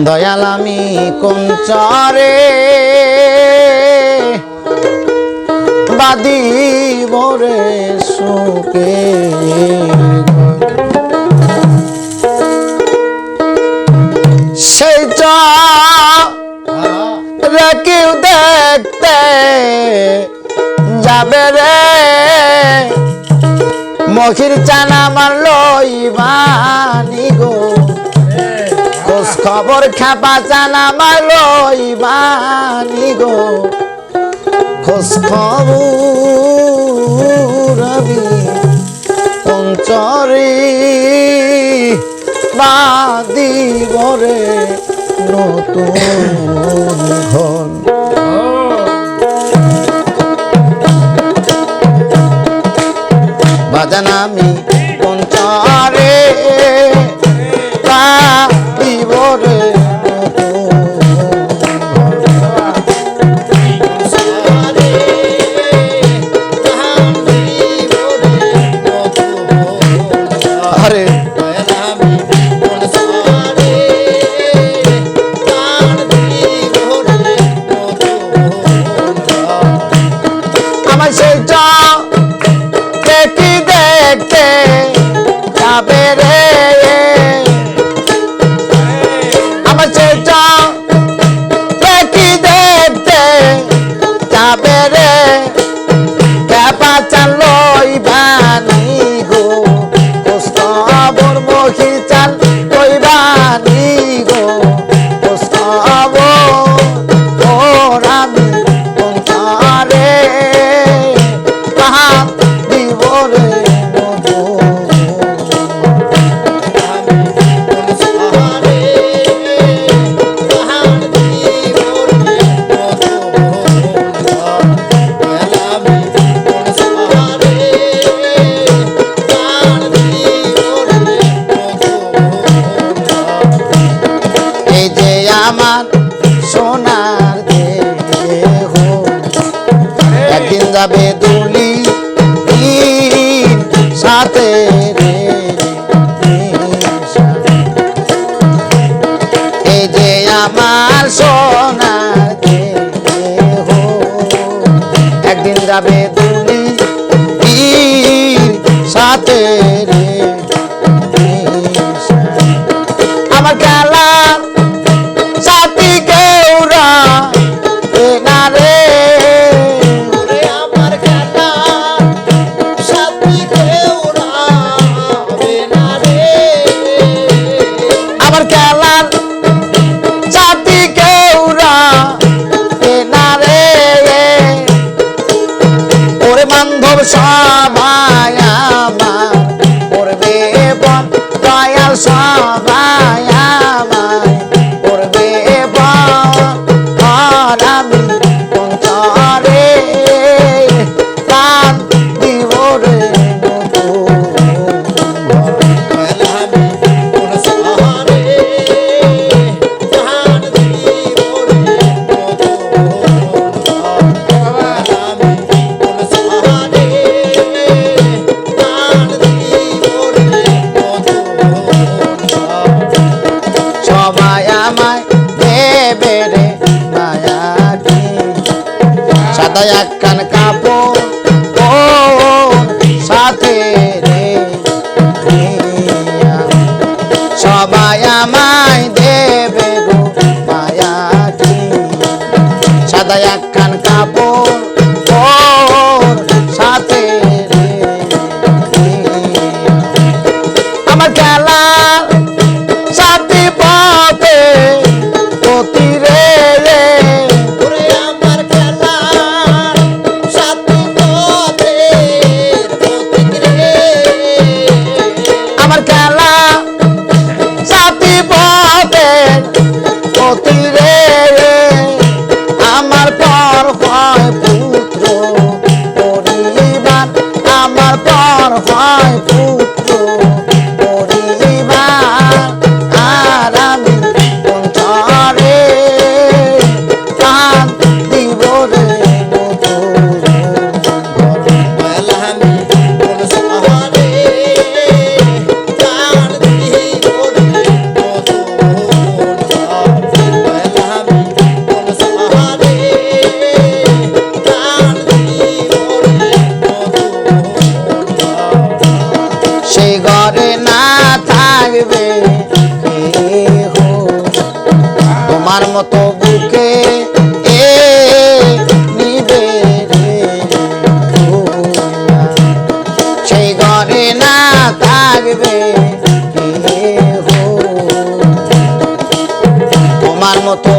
দয়াল আমি কোন চরে বাদিব রে সুখে সেই চরে কেউ দেখতে যাবে রে মখির চানা মারলো ইমানি গো খোঁজ খবর খাপা চানা মারলো ইমানি গো খোঁজ খবর আমি অঞ্চরে বাদিব রে নতুন ঘর বাজান আমি কোন চরে বাদিব রে সোনার দেহ একদিন যাবে দুলি সাথে রে এই যে আমার সোনার দেহ একদিন যাবে দুলি সাথে রে আমার খেলা সবাই আমার করবে বন দয়াল সবাই আমার করবে বন আর আমি কোন চরে প্রাণ দিব রে একখান কাপড় ও সাথে রে সবাই আমায় দেবে গো মায়াটি সাদা একখান কাপড় ও সাথে রে আমার খেলা সাথী পথে পতি রে আমার খেলা সাথী তোমার মতো বুকে এ নিবে রে ভুলিয়া। সেই ঘরে না থাকবে কেহ, তোমার মতো